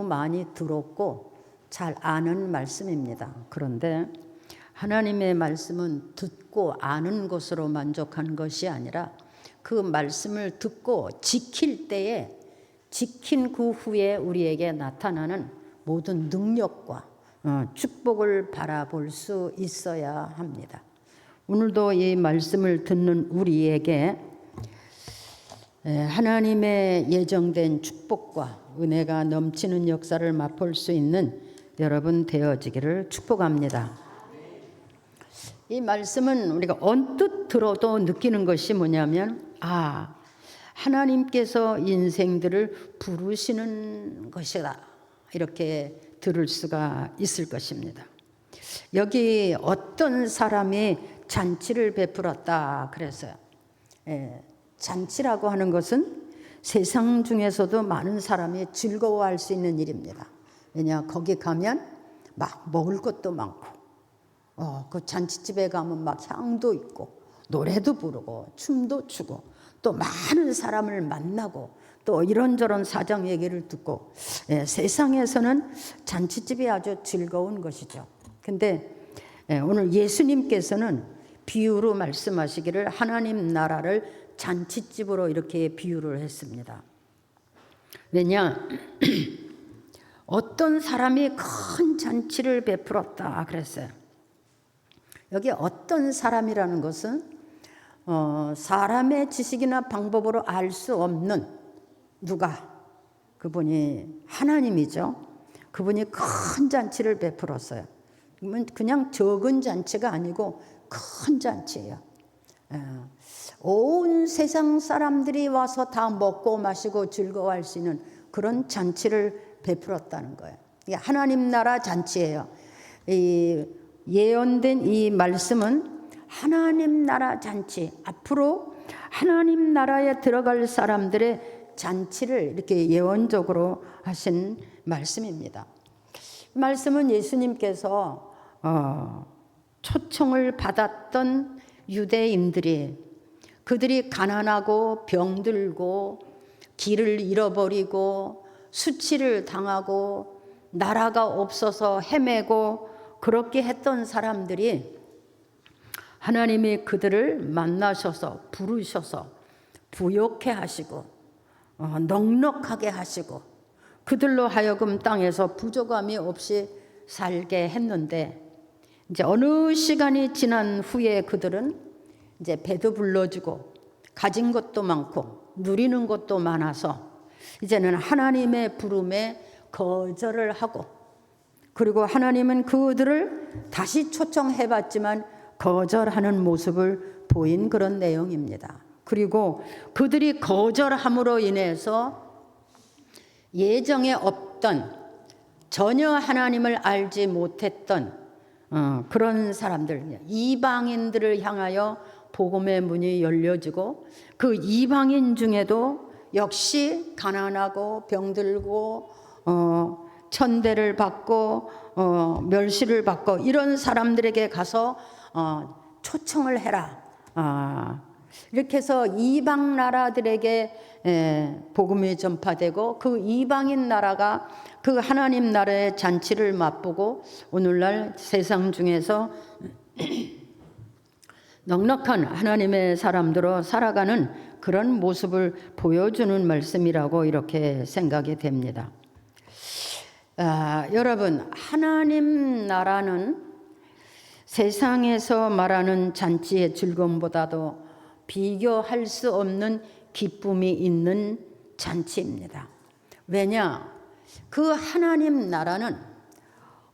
많이 들었고 잘 아는 말씀입니다. 그런데 하나님의 말씀은 듣고 아는 것으로 만족한 것이 아니라 그 말씀을 듣고 지킬 때에 지킨 그 후에 우리에게 나타나는 모든 능력과 축복을 바라볼 수 있어야 합니다. 오늘도 이 말씀을 듣는 우리에게 하나님의 예정된 축복과 은혜가 넘치는 역사를 맛볼 수 있는 여러분 되어지기를 축복합니다. 이 말씀은 우리가 언뜻 들어도 느끼는 것이 뭐냐면 하나님께서 인생들을 부르시는 것이다, 이렇게 들을 수가 있을 것입니다. 여기 어떤 사람이 잔치를 베풀었다 그랬어요. 잔치라고 하는 것은 세상 중에서도 많은 사람이 즐거워할 수 있는 일입니다. 왜냐, 거기 가면 막 먹을 것도 많고 그 잔치집에 가면 막 향도 있고 노래도 부르고 춤도 추고 또 많은 사람을 만나고 또 이런저런 사정 얘기를 듣고 세상에서는 잔치집이 아주 즐거운 것이죠. 근데 오늘 예수님께서는 비유로 말씀하시기를 하나님 나라를 잔치집으로 이렇게 비유를 했습니다. 왜냐, 어떤 사람이 큰 잔치를 베풀었다 그랬어요. 여기 어떤 사람이라는 것은 사람의 지식이나 방법으로 알 수 없는 누가, 그분이 하나님이죠. 그분이 큰 잔치를 베풀었어요. 그냥 적은 잔치가 아니고 큰 잔치예요. 온 세상 사람들이 와서 다 먹고 마시고 즐거워할 수 있는 그런 잔치를 베풀었다는 거예요. 이게 하나님 나라 잔치예요. 이 예언된 이 말씀은 하나님 나라 잔치, 앞으로 하나님 나라에 들어갈 사람들의 잔치를 이렇게 예언적으로 하신 말씀입니다. 말씀은 예수님께서 초청을 받았던 유대인들이, 그들이 가난하고 병들고 길을 잃어버리고 수치를 당하고 나라가 없어서 헤매고 그렇게 했던 사람들이 하나님이 그들을 만나셔서 부르셔서 부욕해 하시고 넉넉하게 하시고 그들로 하여금 땅에서 부족함이 없이 살게 했는데, 이제 어느 시간이 지난 후에 그들은 이제 배도 불러주고 가진 것도 많고 누리는 것도 많아서 이제는 하나님의 부름에 거절을 하고, 그리고 하나님은 그들을 다시 초청해봤지만 거절하는 모습을 보인 그런 내용입니다. 그리고 그들이 거절함으로 인해서 예정에 없던, 전혀 하나님을 알지 못했던 그런 사람들, 이방인들을 향하여 복음의 문이 열려지고, 그 이방인 중에도 역시 가난하고 병들고 천대를 받고 멸시를 받고 이런 사람들에게 가서 초청을 해라, 이렇게 해서 이방 나라들에게 복음이 전파되고 그 이방인 나라가 그 하나님 나라의 잔치를 맛보고 오늘날 세상 중에서 넉넉한 하나님의 사람들로 살아가는 그런 모습을 보여주는 말씀이라고 이렇게 생각이 됩니다. 여러분, 하나님 나라는 세상에서 말하는 잔치의 즐거움보다도 비교할 수 없는 기쁨이 있는 잔치입니다. 왜냐? 그 하나님 나라는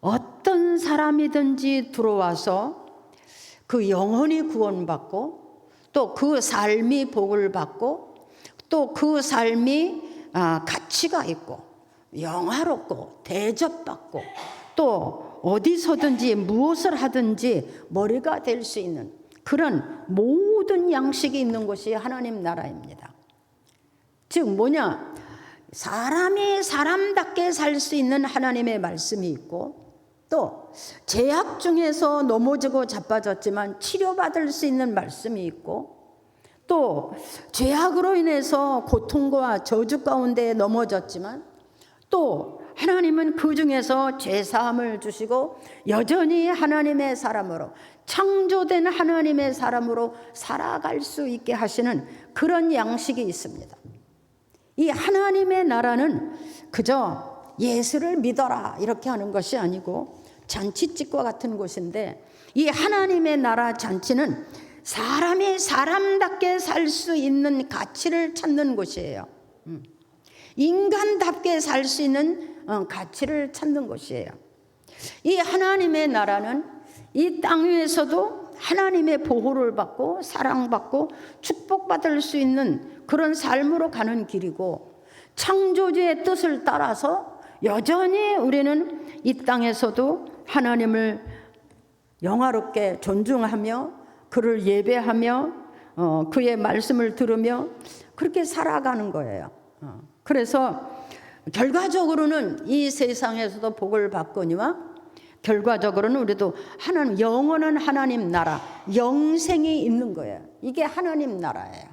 어떤 사람이든지 들어와서 그 영혼이 구원받고 또 그 삶이 복을 받고 또 그 삶이 가치가 있고 영화롭고 대접받고 또 어디서든지 무엇을 하든지 머리가 될 수 있는 그런 모든 양식이 있는 것이 하나님 나라입니다. 즉 뭐냐? 사람이 사람답게 살 수 있는 하나님의 말씀이 있고, 또 죄악 중에서 넘어지고 자빠졌지만 치료받을 수 있는 말씀이 있고, 또 죄악으로 인해서 고통과 저주 가운데 넘어졌지만 또 하나님은 그 중에서 죄사함을 주시고 여전히 하나님의 사람으로, 창조된 하나님의 사람으로 살아갈 수 있게 하시는 그런 양식이 있습니다. 이 하나님의 나라는 그저 예수를 믿어라 이렇게 하는 것이 아니고 잔치집과 같은 곳인데, 이 하나님의 나라 잔치는 사람이 사람답게 살 수 있는 가치를 찾는 곳이에요. 인간답게 살 수 있는 가치를 찾는 곳이에요. 이 하나님의 나라는 이 땅 위에서도 하나님의 보호를 받고 사랑받고 축복받을 수 있는 그런 삶으로 가는 길이고, 창조주의 뜻을 따라서 여전히 우리는 이 땅에서도 하나님을 영화롭게 존중하며 그를 예배하며 그의 말씀을 들으며 그렇게 살아가는 거예요. 그래서 결과적으로는 이 세상에서도 복을 받거니와 결과적으로는 우리도 하나님, 영원한 하나님 나라, 영생이 있는 거예요. 이게 하나님 나라예요.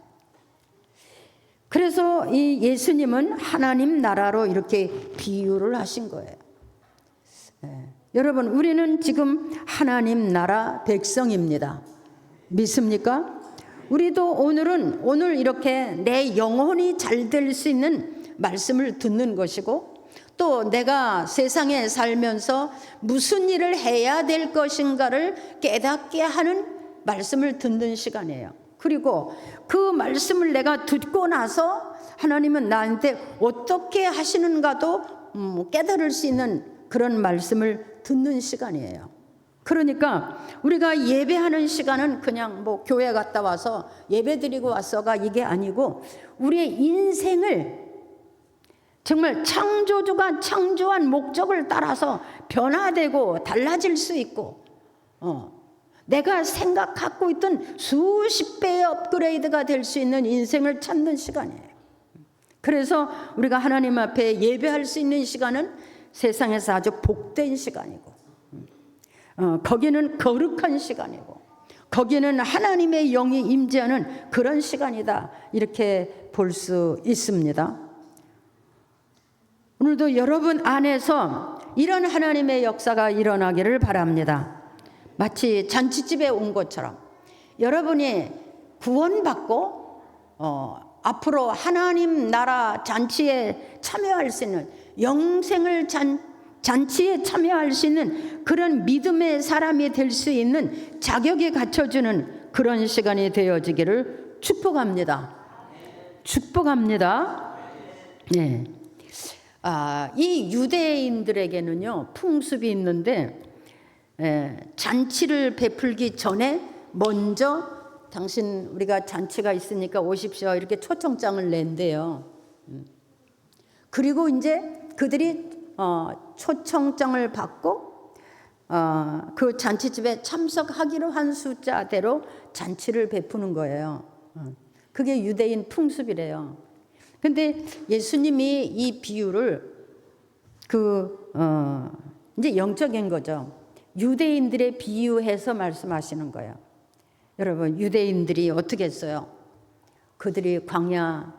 그래서 이 예수님은 하나님 나라로 이렇게 비유를 하신 거예요. 여러분, 우리는 지금 하나님 나라 백성입니다. 믿습니까? 우리도 오늘 이렇게 내 영혼이 잘 될 수 있는 말씀을 듣는 것이고, 또 내가 세상에 살면서 무슨 일을 해야 될 것인가를 깨닫게 하는 말씀을 듣는 시간이에요. 그리고 그 말씀을 내가 듣고 나서 하나님은 나한테 어떻게 하시는가도 깨달을 수 있는 그런 말씀을 듣는 시간이에요. 그러니까 우리가 예배하는 시간은 그냥 뭐 교회 갔다 와서 예배 드리고 왔어가 이게 아니고, 우리의 인생을 정말 창조주가 창조한 목적을 따라서 변화되고 달라질 수 있고, 내가 생각하고 있던 수십 배의 업그레이드가 될 수 있는 인생을 찾는 시간이에요. 그래서 우리가 하나님 앞에 예배할 수 있는 시간은 세상에서 아주 복된 시간이고, 거기는 거룩한 시간이고, 거기는 하나님의 영이 임재하는 그런 시간이다, 이렇게 볼 수 있습니다. 오늘도 여러분 안에서 이런 하나님의 역사가 일어나기를 바랍니다. 마치 잔치집에 온 것처럼 여러분이 구원받고 앞으로 하나님 나라 잔치에 참여할 수 있는, 영생을 잔치에 참여할 수 있는 그런 믿음의 사람이 될 수 있는 자격이 갖춰주는 그런 시간이 되어지기를 축복합니다. 축복합니다. 네. 이 유대인들에게는요 풍습이 있는데, 잔치를 베풀기 전에 먼저 당신 우리가 잔치가 있으니까 오십시오 이렇게 초청장을 낸대요. 그리고 이제 그들이 초청장을 받고 그 잔치집에 참석하기로 한 숫자대로 잔치를 베푸는 거예요. 그게 유대인 풍습이래요. 근데 예수님이 이 비유를 이제 영적인 거죠. 유대인들의 비유해서 말씀하시는 거예요. 여러분, 유대인들이 어떻게 했어요? 그들이 광야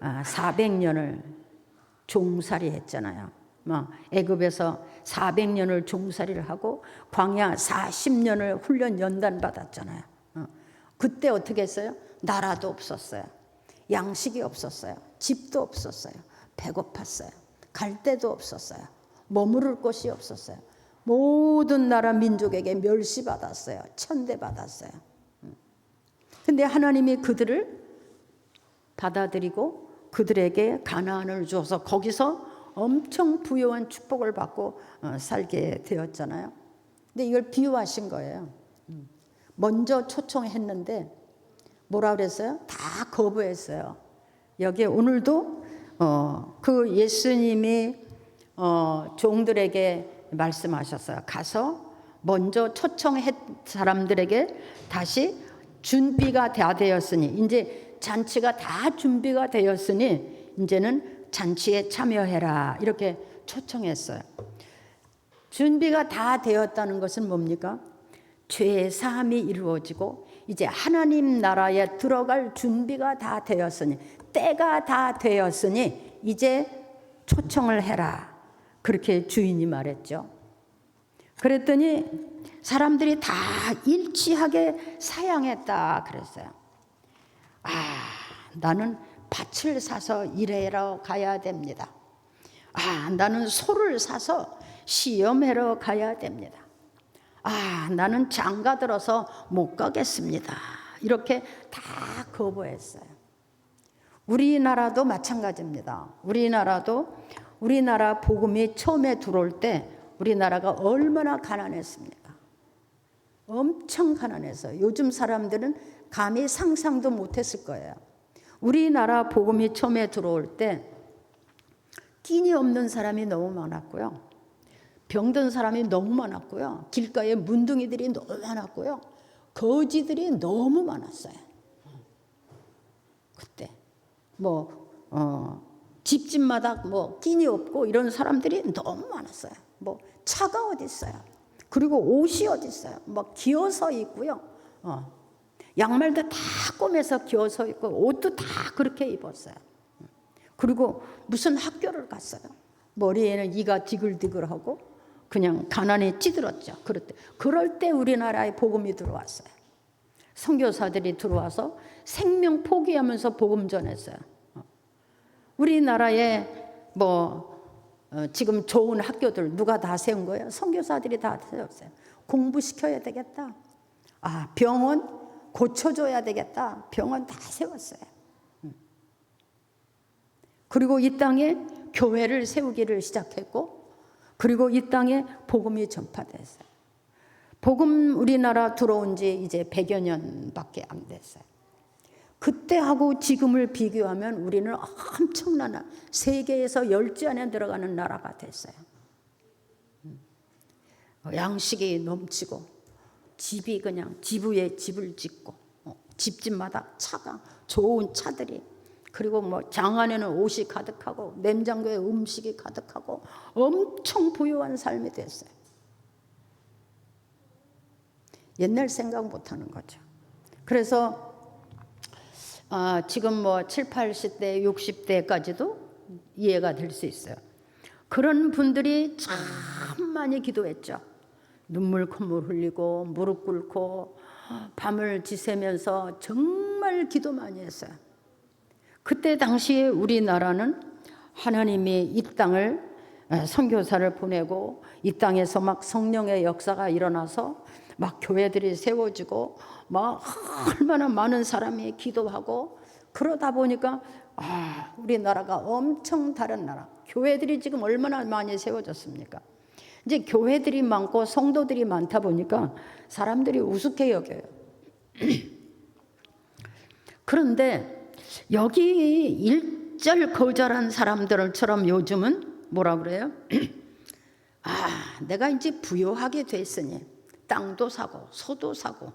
400년을 종살이 했잖아요. 애굽에서 400년을 종살이를 하고 광야 40년을 훈련 연단 받았잖아요. 그때 어떻게 했어요? 나라도 없었어요. 양식이 없었어요. 집도 없었어요. 배고팠어요. 갈 데도 없었어요. 머무를 곳이 없었어요. 모든 나라 민족에게 멸시받았어요. 천대받았어요. 근데 하나님이 그들을 받아들이고 그들에게 가나안을 주어서 거기서 엄청 부유한 축복을 받고 살게 되었잖아요. 근데 이걸 비유하신 거예요. 먼저 초청했는데 뭐라 그랬어요? 다 거부했어요. 여기에 오늘도 그 예수님이 종들에게 말씀하셨어요. 가서 먼저 초청했 사람들에게 다시 준비가 다 되었으니, 이제 잔치가 다 준비가 되었으니 이제는 잔치에 참여해라, 이렇게 초청했어요. 준비가 다 되었다는 것은 뭡니까? 죄 사함이 이루어지고 이제 하나님 나라에 들어갈 준비가 다 되었으니, 때가 다 되었으니 이제 초청을 해라. 그렇게 주인이 말했죠. 그랬더니 사람들이 다 일치하게 사양했다 그랬어요. 아, 나는 밭을 사서 일하러 가야 됩니다. 아, 나는 소를 사서 시험하러 가야 됩니다. 아, 나는 장가 들어서 못 가겠습니다. 이렇게 다 거부했어요. 우리나라도 마찬가지입니다. 우리나라 복음이 처음에 들어올 때 우리나라가 얼마나 가난했습니까? 엄청 가난했어요. 요즘 사람들은 감히 상상도 못했을 거예요. 우리나라 복음이 처음에 들어올 때 끼니 없는 사람이 너무 많았고요. 병든 사람이 너무 많았고요. 길가에 문둥이들이 너무 많았고요. 거지들이 너무 많았어요. 그때 집집마다 끼니 없고 이런 사람들이 너무 많았어요. 차가 어디 있어요? 그리고 옷이 어디 있어요? 기어서 있고요. 양말도 다 꼬매서 기어서 있고 옷도 다 그렇게 입었어요. 그리고 무슨 학교를 갔어요? 머리에는 이가 디글디글하고 그냥 가난에 찌들었죠. 그럴 때 우리나라에 복음이 들어왔어요. 선교사들이 들어와서 생명 포기하면서 복음 전했어요. 우리나라에 지금 좋은 학교들 누가 다 세운 거예요? 선교사들이 다 세웠어요. 공부시켜야 되겠다. 아, 병원 고쳐줘야 되겠다. 병원 다 세웠어요. 그리고 이 땅에 교회를 세우기를 시작했고, 그리고 이 땅에 복음이 전파됐어요. 복음 우리나라 들어온 지 이제 100여 년밖에 안 됐어요. 그때하고 지금을 비교하면 우리는 엄청난 세계에서 10지 안에 들어가는 나라가 됐어요. 양식이 넘치고 집이 그냥 집 위에 집을 짓고 집집마다 차가 좋은 차들이, 그리고 장 안에는 옷이 가득하고 냉장고에 음식이 가득하고 엄청 부유한 삶이 됐어요. 옛날 생각 못하는 거죠. 그래서 지금 7, 80대, 60대까지도 이해가 될 수 있어요. 그런 분들이 참 많이 기도했죠. 눈물 콧물 흘리고 무릎 꿇고 밤을 지새면서 정말 기도 많이 했어요. 그때 당시에 우리나라는 하나님이 이 땅을 선교사를 보내고 이 땅에서 막 성령의 역사가 일어나서 막 교회들이 세워지고 막 얼마나 많은 사람이 기도하고 그러다 보니까 우리나라가 엄청 다른 나라. 교회들이 지금 얼마나 많이 세워졌습니까? 이제 교회들이 많고 성도들이 많다 보니까 사람들이 우습게 여겨요. 그런데 여기 일절 거절한 사람들처럼 요즘은 뭐라 그래요? 내가 이제 부유하게 됐으니 땅도 사고 소도 사고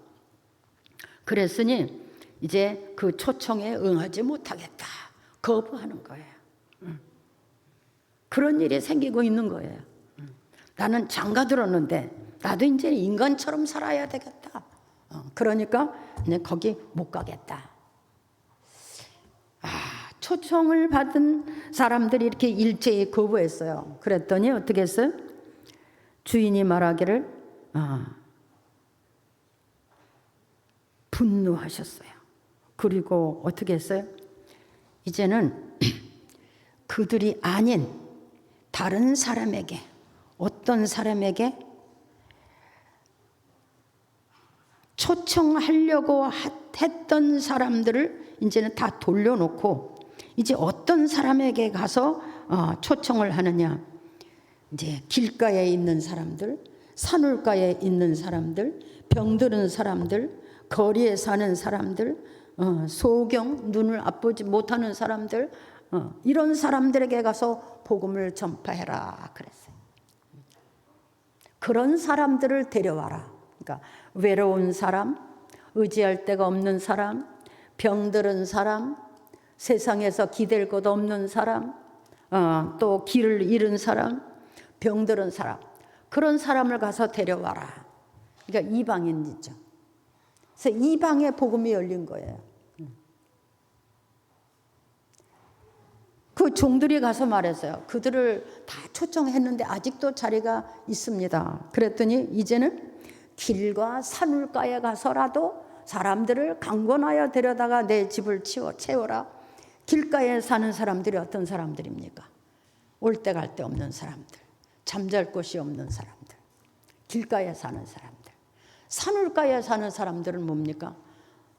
그랬으니 이제 그 초청에 응하지 못하겠다. 거부하는 거예요. 그런 일이 생기고 있는 거예요. 나는 장가 들었는데 나도 이제 인간처럼 살아야 되겠다. 그러니까 그냥 거기 못 가겠다. 초청을 받은 사람들이 이렇게 일제히 거부했어요. 그랬더니 어떻게 했어요? 주인이 말하기를 분노하셨어요. 그리고 어떻게 했어요? 이제는 그들이 아닌 다른 사람에게, 어떤 사람에게 초청하려고 했던 사람들을 이제는 다 돌려놓고 이제 어떤 사람에게 가서 초청을 하느냐. 이제 길가에 있는 사람들, 산울가에 있는 사람들, 병들은 사람들, 거리에 사는 사람들, 소경, 눈을 앞보지 못하는 사람들, 이런 사람들에게 가서 복음을 전파해라 그랬어요. 그런 사람들을 데려와라. 그러니까 외로운 사람, 의지할 데가 없는 사람, 병들은 사람, 세상에서 기댈 것 없는 사람, 또 길을 잃은 사람, 병들은 사람, 그런 사람을 가서 데려와라. 그러니까 이방인이죠. 그래서 이방의 복음이 열린 거예요. 그 종들이 가서 말했어요. 그들을 다 초청했는데 아직도 자리가 있습니다. 그랬더니 이제는 길과 산울가에 가서라도 사람들을 강권하여 데려다가 내 집을 채워라. 길가에 사는 사람들이 어떤 사람들입니까? 올 때 갈 데 없는 사람들, 잠잘 곳이 없는 사람들, 길가에 사는 사람들. 산울가에 사는 사람들은 뭡니까?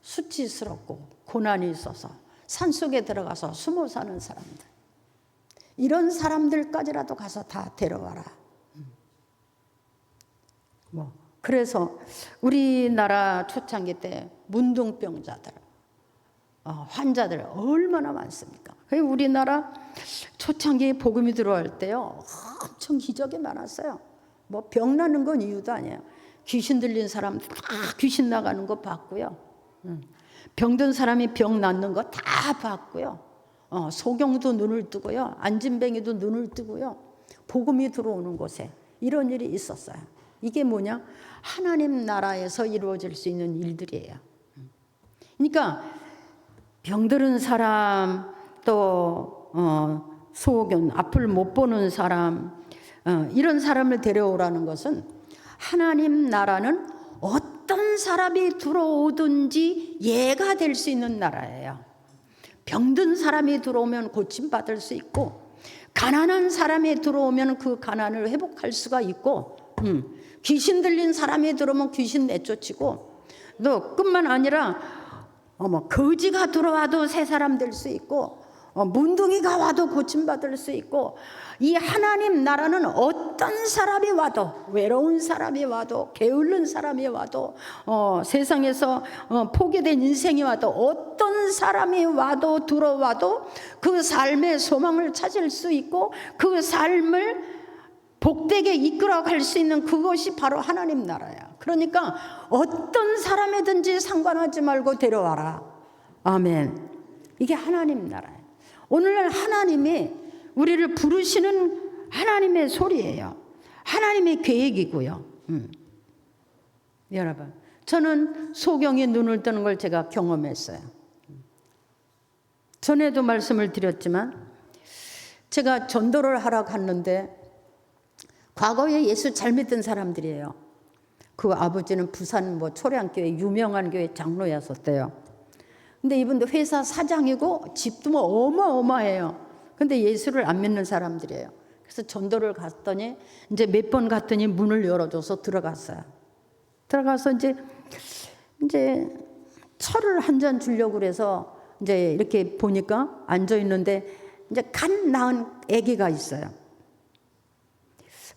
수치스럽고 고난이 있어서 산속에 들어가서 숨어 사는 사람들. 이런 사람들까지라도 가서 다 데려와라. 그래서 우리나라 초창기 때 문둥병자들, 환자들 얼마나 많습니까? 우리나라 초창기 복음이 들어올 때요, 엄청 기적이 많았어요. 병 나는 건 이유도 아니에요. 귀신 들린 사람 다 귀신 나가는 거 봤고요. 병든 사람이 병 낫는 거 다 봤고요. 소경도 눈을 뜨고요. 안진뱅이도 눈을 뜨고요. 복음이 들어오는 곳에 이런 일이 있었어요. 이게 뭐냐? 하나님 나라에서 이루어질 수 있는 일들이에요. 그러니까 병들은 사람, 또 소견, 앞을 못 보는 사람, 이런 사람을 데려오라는 것은 하나님 나라는 어떤 사람이 들어오든지 예가 될 수 있는 나라예요. 병든 사람이 들어오면 고침받을 수 있고, 가난한 사람이 들어오면 그 가난을 회복할 수가 있고, 귀신 들린 사람이 들어오면 귀신 내쫓이고, 또 뿐만 아니라 거지가 들어와도 새 사람 될 수 있고, 문둥이가 와도 고침받을 수 있고, 이 하나님 나라는 어떤 사람이 와도, 외로운 사람이 와도, 게을른 사람이 와도, 세상에서 포기된 인생이 와도, 어떤 사람이 와도 들어와도 그 삶의 소망을 찾을 수 있고, 그 삶을 복되게 이끌어갈 수 있는 그것이 바로 하나님 나라야. 그러니까 어떤 사람이든지 상관하지 말고 데려와라. 아멘. 이게 하나님 나라예요. 오늘날 하나님이 우리를 부르시는 하나님의 소리예요. 하나님의 계획이고요. 여러분, 저는 소경이 눈을 뜨는 걸 제가 경험했어요. 전에도 말씀을 드렸지만 제가 전도를 하러 갔는데, 과거에 예수 잘 믿던 사람들이에요. 그 아버지는 부산 초량교회 유명한 교회 장로였었대요. 근데 이분도 회사 사장이고 집도 어마어마해요. 근데 예수를 안 믿는 사람들이에요. 그래서 전도를 갔더니 이제 몇 번 갔더니 문을 열어줘서 들어갔어요. 들어가서 이제 차를 한 잔 주려고 그래서 이제 이렇게 보니까 앉아 있는데 이제 갓 낳은 아기가 있어요.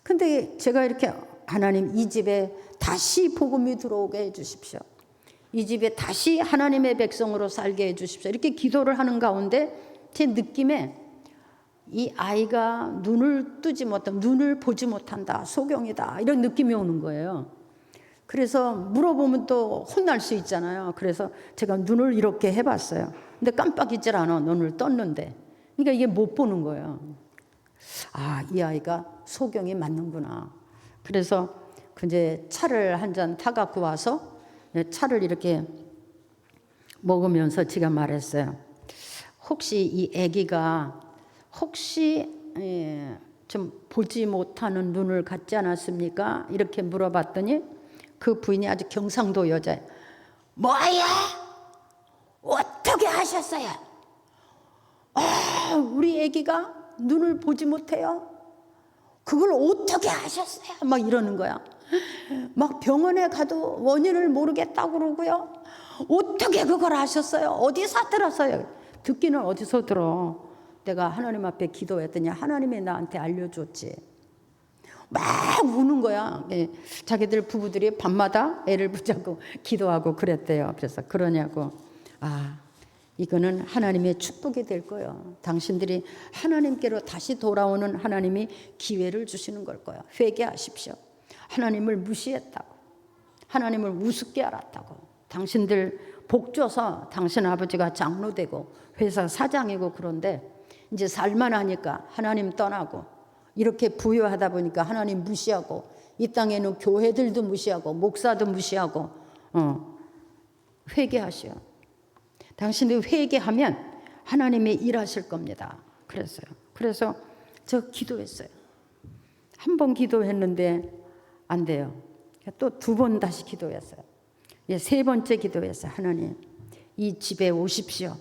근데 제가 이렇게, 하나님 이 집에 다시 복음이 들어오게 해 주십시오. 이 집에 다시 하나님의 백성으로 살게 해 주십시오. 이렇게 기도를 하는 가운데 제 느낌에 이 아이가 눈을 보지 못한다, 소경이다, 이런 느낌이 오는 거예요. 그래서 물어보면 또 혼날 수 있잖아요. 그래서 제가 눈을 이렇게 해봤어요. 근데 깜빡이질 않아. 눈을 떴는데. 그러니까 이게 못 보는 거예요. 아, 이 아이가 소경이 맞는구나. 그래서 이제 차를 한 잔 타갖고 와서 차를 이렇게 먹으면서 제가 말했어요. 혹시 이 아기가 좀 보지 못하는 눈을 갖지 않았습니까? 이렇게 물어봤더니 그 부인이 아주 경상도 여자예요. 뭐야? 어떻게 하셨어요? 우리 아기가 눈을 보지 못해요? 그걸 어떻게 하셨어요? 막 이러는 거야. 막 병원에 가도 원인을 모르겠다고 그러고요. 어떻게 그걸 하셨어요? 어디서 들었어요? 듣기는 어디서 들어? 내가 하나님 앞에 기도했더니 하나님이 나한테 알려줬지. 막 우는 거야. 자기들 부부들이 밤마다 애를 붙잡고 기도하고 그랬대요. 그래서 그러냐고. 이거는 하나님의 축복이 될 거예요. 당신들이 하나님께로 다시 돌아오는 하나님이 기회를 주시는 걸 거예요. 회개하십시오. 하나님을 무시했다고, 하나님을 우습게 알았다고, 당신들 복 줘서 당신 아버지가 장로 되고 회사 사장이고, 그런데 이제 살만하니까 하나님 떠나고 이렇게 부유하다 보니까 하나님 무시하고, 이 땅에는 교회들도 무시하고 목사도 무시하고. 회개하시오. 당신들이 회개하면 하나님이 일하실 겁니다. 그랬어요. 그래서 저 기도했어요. 한 번 기도했는데 안 돼요. 또 2번 다시 기도했어요. 세 번째 기도했어요. 하나님, 이 집에 오십시오.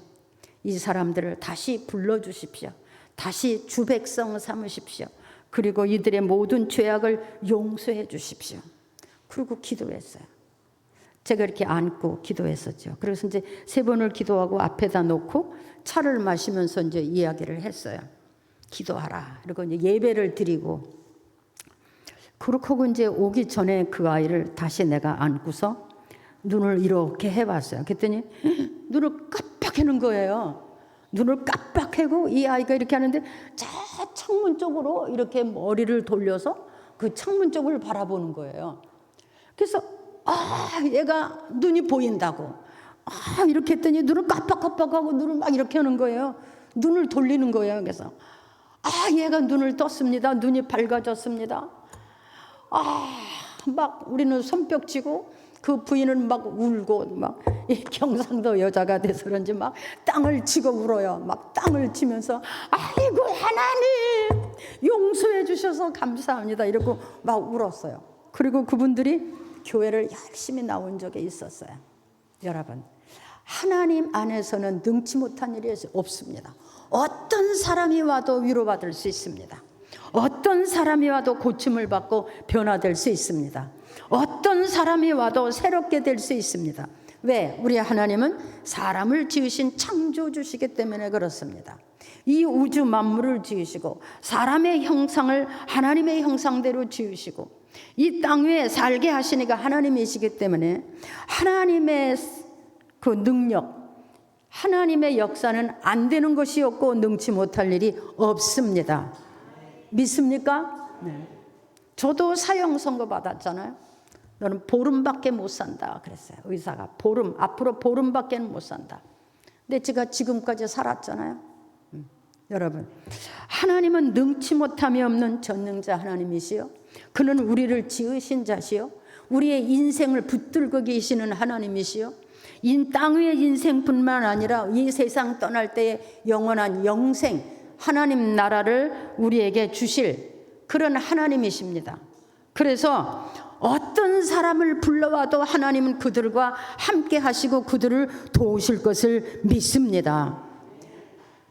이 사람들을 다시 불러주십시오. 다시 주 백성 삼으십시오. 그리고 이들의 모든 죄악을 용서해 주십시오. 그리고 기도했어요. 제가 이렇게 안고 기도했었죠. 그래서 이제 3번을 기도하고 앞에다 놓고 차를 마시면서 이제 이야기를 했어요. 기도하라. 그리고 이제 예배를 드리고, 그렇게 하고 이제 오기 전에 그 아이를 다시 내가 안고서 눈을 이렇게 해봤어요. 그랬더니 눈을 깜빡하는 거예요. 눈을 깜빡하고 이 아이가 이렇게 하는데 저 창문 쪽으로 이렇게 머리를 돌려서 그 창문 쪽을 바라보는 거예요. 그래서 얘가 눈이 보인다고 이렇게 했더니 눈을 깜빡깜빡하고 눈을 막 이렇게 하는 거예요. 눈을 돌리는 거예요. 그래서 얘가 눈을 떴습니다. 눈이 밝아졌습니다. 막 우리는 손뼉치고 그 부인은 막 울고, 막 이 경상도 여자가 돼서 그런지 막 땅을 치고 울어요. 막 땅을 치면서 아이고 하나님 용서해 주셔서 감사합니다 이러고 막 울었어요. 그리고 그분들이 교회를 열심히 나온 적이 있었어요. 여러분, 하나님 안에서는 능치 못한 일이 없습니다. 어떤 사람이 와도 위로받을 수 있습니다. 어떤 사람이 와도 고침을 받고 변화될 수 있습니다. 어떤 사람이 와도 새롭게 될 수 있습니다. 왜? 우리 하나님은 사람을 지으신 창조주시기 때문에 그렇습니다. 이 우주 만물을 지으시고 사람의 형상을 하나님의 형상대로 지으시고 이 땅 위에 살게 하시니까 하나님이시기 때문에 하나님의 그 능력, 하나님의 역사는 안 되는 것이 없고 능치 못할 일이 없습니다. 믿습니까? 네. 저도 사형 선고 받았잖아요. 너는 보름밖에 못 산다 그랬어요. 의사가 앞으로 보름밖에는 못 산다. 근데 제가 지금까지 살았잖아요. 여러분, 하나님은 능치 못함이 없는 전능자 하나님이시요, 그는 우리를 지으신 자시요, 우리의 인생을 붙들고 계시는 하나님이시요, 이 땅 위의 인생뿐만 아니라 이 세상 떠날 때의 영원한 영생, 하나님 나라를 우리에게 주실 그런 하나님이십니다. 그래서 어떤 사람을 불러와도 하나님은 그들과 함께 하시고 그들을 도우실 것을 믿습니다.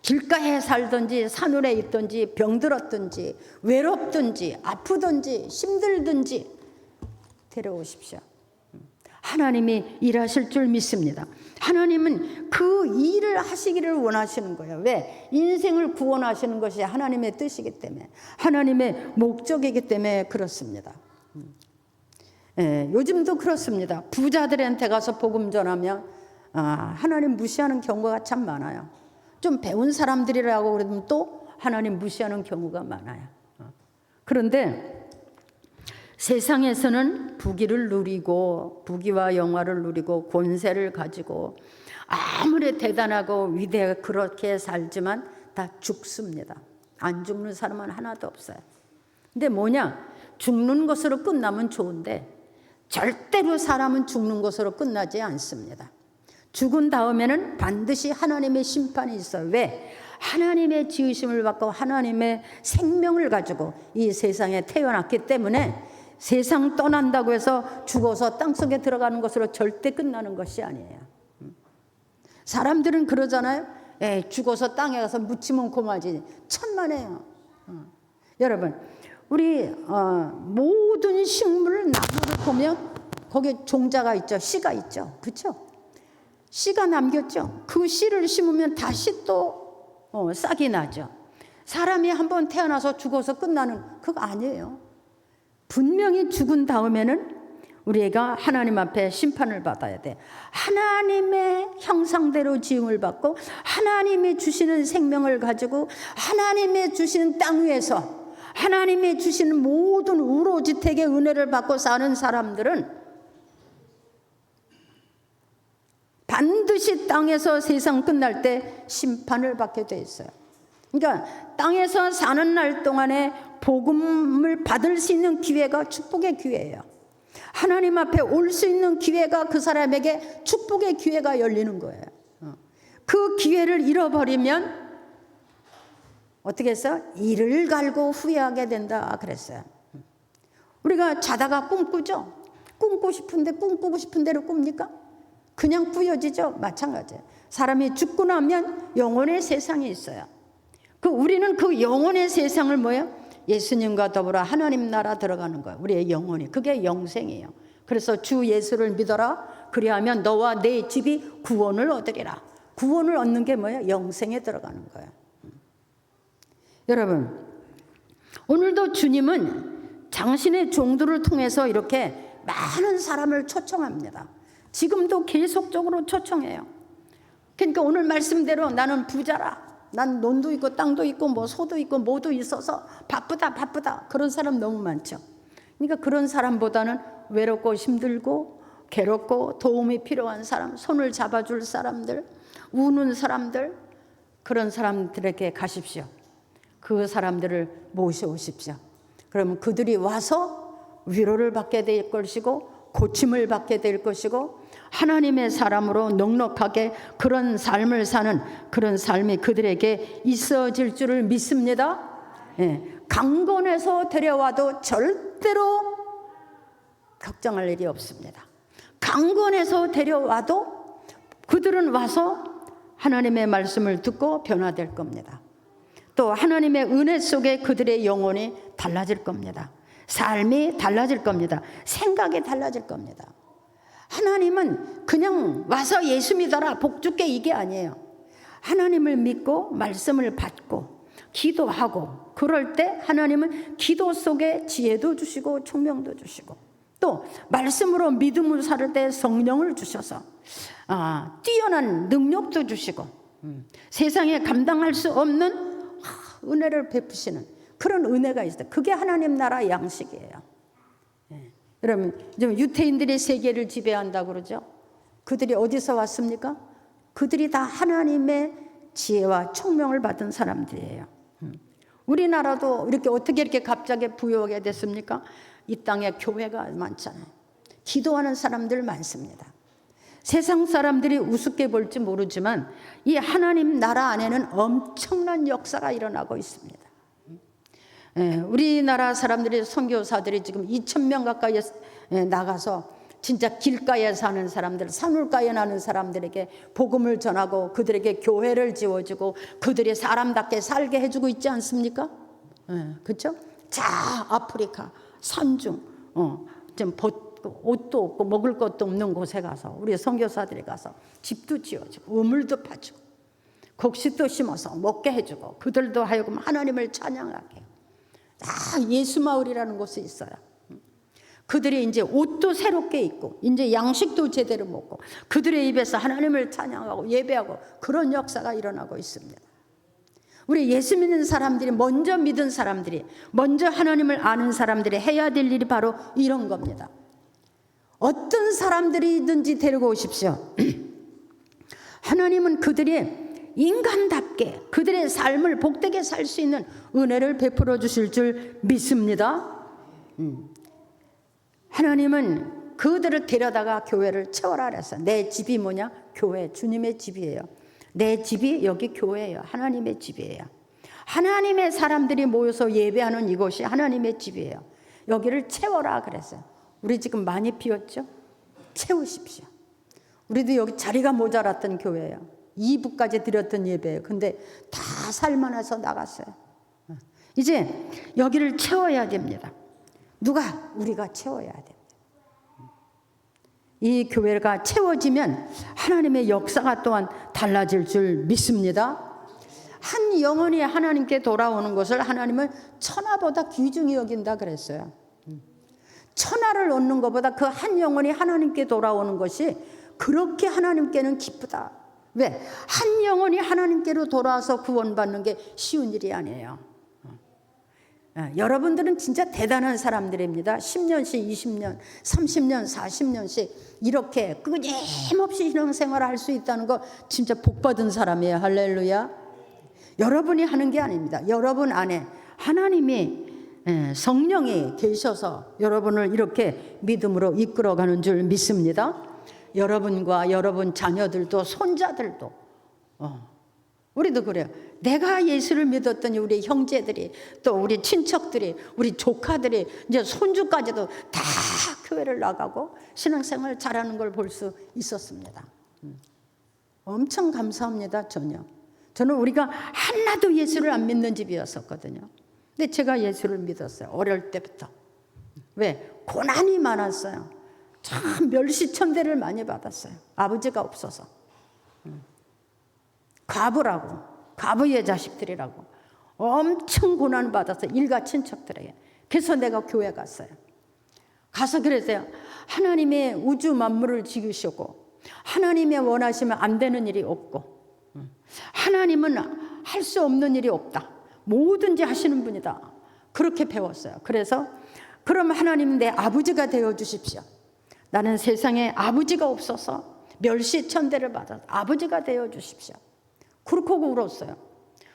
길가에 살든지 산울에 있든지 병들었든지 외롭든지 아프든지 힘들든지 데려오십시오. 하나님이 일하실 줄 믿습니다. 하나님은 그 일을 하시기를 원하시는 거예요. 왜? 인생을 구원하시는 것이 하나님의 뜻이기 때문에, 하나님의 목적이기 때문에 그렇습니다. 요즘도 그렇습니다. 부자들한테 가서 복음 전하면 하나님 무시하는 경우가 참 많아요. 좀 배운 사람들이라고 그러면 또 하나님 무시하는 경우가 많아요. 그런데 세상에서는 부귀를 누리고 부귀와 영화를 누리고 권세를 가지고 아무리 대단하고 위대하게 그렇게 살지만 다 죽습니다. 안 죽는 사람은 하나도 없어요. 근데 뭐냐? 죽는 것으로 끝나면 좋은데 절대로 사람은 죽는 것으로 끝나지 않습니다. 죽은 다음에는 반드시 하나님의 심판이 있어요. 왜? 하나님의 지으심을 받고 하나님의 생명을 가지고 이 세상에 태어났기 때문에 세상 떠난다고 해서 죽어서 땅속에 들어가는 것으로 절대 끝나는 것이 아니에요. 사람들은 그러잖아요. 죽어서 땅에 가서 묻히면 고마지. 천만에요. 여러분, 우리 모든 식물, 나무를 보면 거기에 종자가 있죠. 씨가 있죠. 그렇죠? 씨가 남겼죠. 그 씨를 심으면 다시 또 싹이 나죠. 사람이 한번 태어나서 죽어서 끝나는 그거 아니에요. 분명히 죽은 다음에는 우리가 하나님 앞에 심판을 받아야 돼. 하나님의 형상대로 지음을 받고 하나님이 주시는 생명을 가지고 하나님의 주시는 땅 위에서 하나님이 주시는 모든 우로지택의 은혜를 받고 사는 사람들은 반드시 땅에서 세상 끝날 때 심판을 받게 돼 있어요. 그러니까 땅에서 사는 날 동안에 복음을 받을 수 있는 기회가 축복의 기회예요. 하나님 앞에 올 수 있는 기회가 그 사람에게 축복의 기회가 열리는 거예요. 그 기회를 잃어버리면 어떻게 했어? 이를 갈고 후회하게 된다 그랬어요. 우리가 자다가 꿈꾸죠? 꿈꾸고 싶은 대로 꿉니까? 그냥 꾸여지죠? 마찬가지예요. 사람이 죽고 나면 영혼의 세상이 있어요. 우리는 그 영혼의 세상을 뭐예요? 예수님과 더불어 하나님 나라 들어가는 거예요. 우리의 영혼이. 그게 영생이에요. 그래서 주 예수를 믿어라. 그리하면 너와 내 집이 구원을 얻으리라. 구원을 얻는 게 뭐예요? 영생에 들어가는 거예요. 여러분, 오늘도 주님은 당신의 종들을 통해서 이렇게 많은 사람을 초청합니다. 지금도 계속적으로 초청해요. 그러니까 오늘 말씀대로 나는 부자라. 난 논도 있고 땅도 있고 뭐 소도 있고 뭐도 있어서 바쁘다. 그런 사람 너무 많죠. 그러니까 그런 사람보다는 외롭고 힘들고 괴롭고 도움이 필요한 사람, 손을 잡아줄 사람들, 우는 사람들, 그런 사람들에게 가십시오. 그 사람들을 모셔오십시오. 그러면 그들이 와서 위로를 받게 될 것이고 고침을 받게 될 것이고 하나님의 사람으로 넉넉하게 그런 삶을 사는 그런 삶이 그들에게 있어질 줄을 믿습니다. 강권에서 데려와도 절대로 걱정할 일이 없습니다. 강권에서 데려와도 그들은 와서 하나님의 말씀을 듣고 변화될 겁니다. 또 하나님의 은혜 속에 그들의 영혼이 달라질 겁니다. 삶이 달라질 겁니다. 생각이 달라질 겁니다. 하나님은 그냥 와서 예수 믿어라 복 줄게 이게 아니에요. 하나님을 믿고 말씀을 받고 기도하고 그럴 때 하나님은 기도 속에 지혜도 주시고 총명도 주시고 또 말씀으로 믿음을 살 때 성령을 주셔서 뛰어난 능력도 주시고 세상에 감당할 수 없는 은혜를 베푸시는 그런 은혜가 있어요. 그게 하나님 나라 양식이에요. 여러분, 유태인들이 세계를 지배한다고 그러죠. 그들이 어디서 왔습니까? 그들이 다 하나님의 지혜와 총명을 받은 사람들이에요. 우리나라도 어떻게 이렇게 갑자기 부유하게 됐습니까? 이 땅에 교회가 많잖아요. 기도하는 사람들 많습니다. 세상 사람들이 우습게 볼지 모르지만 이 하나님 나라 안에는 엄청난 역사가 일어나고 있습니다. 우리나라 사람들이 선교사들이 지금 2,000명 가까이 나가서 진짜 길가에 사는 사람들, 산울가에 사는 사람들에게 복음을 전하고 그들에게 교회를 지어주고 그들이 사람답게 살게 해주고 있지 않습니까? 그렇죠? 자, 아프리카 산중 좀 옷도 없고 먹을 것도 없는 곳에 가서 우리 선교사들이 가서 집도 지어주고 우물도 파주고 곡식도 심어서 먹게 해주고 그들도 하여금 하나님을 찬양하게. 예수마을이라는 곳이 있어요. 그들이 이제 옷도 새롭게 입고 이제 양식도 제대로 먹고 그들의 입에서 하나님을 찬양하고 예배하고 그런 역사가 일어나고 있습니다. 우리 예수 믿는 사람들이 먼저 믿은 사람들이 먼저 하나님을 아는 사람들이 해야 될 일이 바로 이런 겁니다. 어떤 사람들이든지 데리고 오십시오. 하나님은 그들이 인간답게 그들의 삶을 복되게 살 수 있는 은혜를 베풀어 주실 줄 믿습니다. 하나님은 그들을 데려다가 교회를 채워라 그랬어요. 내 집이 뭐냐? 교회, 주님의 집이에요. 내 집이 여기 교회예요. 하나님의 집이에요. 하나님의 사람들이 모여서 예배하는 이곳이 하나님의 집이에요. 여기를 채워라 그랬어요. 우리 지금 많이 비었죠? 채우십시오. 우리도 여기 자리가 모자랐던 교회예요. 2부까지 드렸던 예배예요. 근데 다 살만해서 나갔어요. 이제 여기를 채워야 됩니다. 누가? 우리가 채워야 됩니다. 이 교회가 채워지면 하나님의 역사가 또한 달라질 줄 믿습니다. 한 영혼이 하나님께 돌아오는 것을 하나님은 천하보다 귀중히 여긴다 그랬어요. 천하를 얻는 것보다 그 한 영혼이 하나님께 돌아오는 것이 그렇게 하나님께는 기쁘다. 왜? 한 영혼이 하나님께로 돌아와서 구원받는 게 쉬운 일이 아니에요. 여러분들은 진짜 대단한 사람들입니다. 10년씩 20년 30년 40년씩 이렇게 끊임없이 신앙생활을 할 수 있다는 거 진짜 복받은 사람이에요. 할렐루야. 여러분이 하는 게 아닙니다. 여러분 안에 하나님이 성령이 계셔서 여러분을 이렇게 믿음으로 이끌어가는 줄 믿습니다. 여러분과 여러분 자녀들도 손자들도 우리도 그래요. 내가 예수를 믿었더니 우리 형제들이, 또 우리 친척들이, 우리 조카들이, 이제 손주까지도 다 교회를 나가고 신앙생활 잘하는 걸 볼 수 있었습니다. 엄청 감사합니다. 저는 우리가 하나도 예수를 안 믿는 집이었었거든요. 근데 제가 예수를 믿었어요. 어릴 때부터. 왜? 고난이 많았어요. 참 멸시천대를 많이 받았어요. 아버지가 없어서. 과부라고, 과부의 자식들이라고 엄청 고난을 받았어요. 일가 친척들에게. 그래서 내가 교회 갔어요. 가서 그랬어요. 하나님의 우주 만물을 지으시고 하나님의 원하시면 안 되는 일이 없고 하나님은 할 수 없는 일이 없다. 뭐든지 하시는 분이다. 그렇게 배웠어요. 그래서 그럼 하나님 내 아버지가 되어 주십시오. 나는 세상에 아버지가 없어서 멸시천대를 받아서 아버지가 되어 주십시오. 그렇게 울었어요.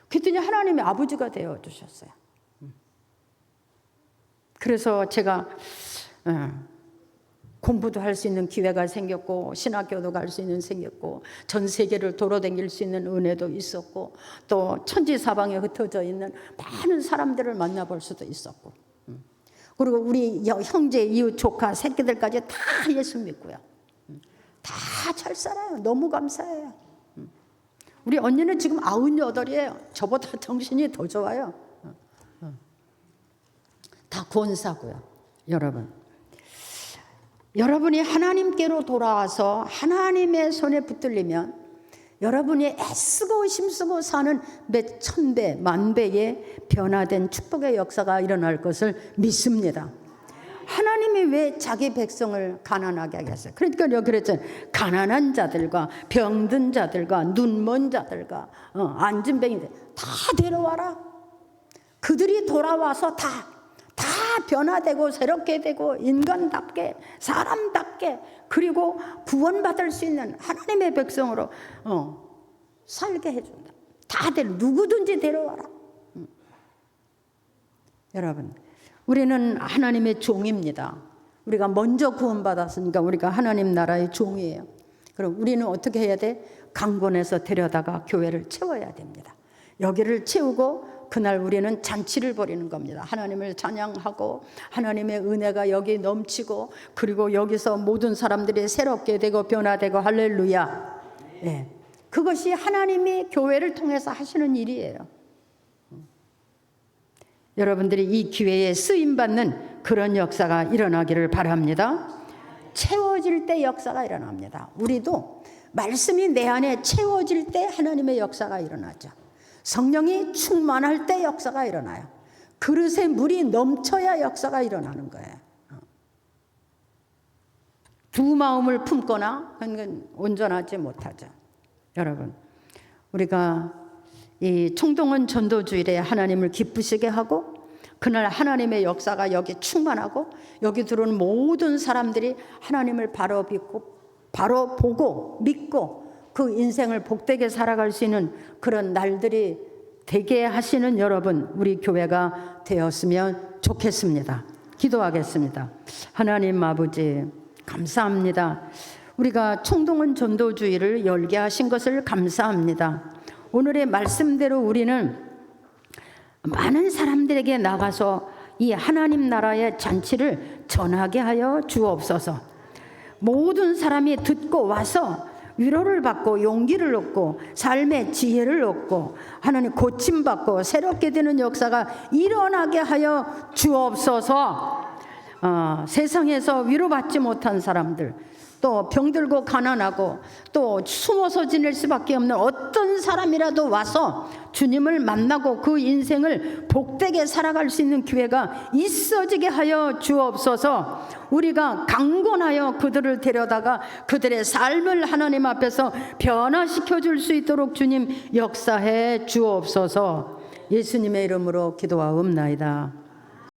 그랬더니 하나님이 아버지가 되어 주셨어요. 그래서 제가 공부도 할 수 있는 기회가 생겼고 신학교도 갈 수 있는 생겼고 전 세계를 돌아다닐 수 있는 은혜도 있었고 또 천지사방에 흩어져 있는 많은 사람들을 만나볼 수도 있었고 그리고 우리 형제, 이웃, 조카, 새끼들까지 다 예수 믿고요. 다 잘 살아요. 너무 감사해요. 우리 언니는 지금 98이에요. 저보다 정신이 더 좋아요. 다 권사고요. 여러분이 하나님께로 돌아와서 하나님의 손에 붙들리면 여러분이 애쓰고 힘쓰고 사는 몇 천배, 만배의 변화된 축복의 역사가 일어날 것을 믿습니다. 하나님이 왜 자기 백성을 가난하게 하겠어요? 그러니까 여기 그랬잖아요. 가난한 자들과 병든 자들과 눈먼 자들과 안진뱅이들 다 데려와라. 그들이 돌아와서 다 변화되고 새롭게 되고 인간답게 사람답게 그리고 구원받을 수 있는 하나님의 백성으로 살게 해준다. 다들 누구든지 데려와라. 여러분, 우리는 하나님의 종입니다. 우리가 먼저 구원받았으니까 우리가 하나님 나라의 종이에요. 그럼 우리는 어떻게 해야 돼? 강권해서 데려다가 교회를 채워야 됩니다. 여기를 채우고 그날 우리는 잔치를 벌이는 겁니다. 하나님을 찬양하고 하나님의 은혜가 여기 넘치고 그리고 여기서 모든 사람들이 새롭게 되고 변화되고 할렐루야. 네. 그것이 하나님이 교회를 통해서 하시는 일이에요. 여러분들이 이 기회에 쓰임받는 그런 역사가 일어나기를 바랍니다. 채워질 때 역사가 일어납니다. 우리도 말씀이 내 안에 채워질 때 하나님의 역사가 일어나죠. 성령이 충만할 때 역사가 일어나요. 그릇에 물이 넘쳐야 역사가 일어나는 거예요. 두 마음을 품거나 그건 온전하지 못하죠. 여러분, 우리가 이 총동원 전도주일에 하나님을 기쁘시게 하고 그날 하나님의 역사가 여기 충만하고 여기 들어오는 모든 사람들이 하나님을 바로 보고 믿고 그 인생을 복되게 살아갈 수 있는 그런 날들이 되게 하시는 여러분, 우리 교회가 되었으면 좋겠습니다. 기도하겠습니다. 하나님 아버지 감사합니다. 우리가 총동원 전도주의를 열게 하신 것을 감사합니다. 오늘의 말씀대로 우리는 많은 사람들에게 나가서 이 하나님 나라의 잔치를 전하게 하여 주옵소서. 모든 사람이 듣고 와서 위로를 받고 용기를 얻고 삶의 지혜를 얻고 하나님 고침받고 새롭게 되는 역사가 일어나게 하여 주옵소서. 세상에서 위로받지 못한 사람들, 또 병들고 가난하고 또 숨어서 지낼 수밖에 없는 어떤 사람이라도 와서 주님을 만나고 그 인생을 복되게 살아갈 수 있는 기회가 있어지게 하여 주옵소서. 우리가 강권하여 그들을 데려다가 그들의 삶을 하나님 앞에서 변화시켜 줄 수 있도록 주님 역사해 주옵소서. 예수님의 이름으로 기도하옵나이다.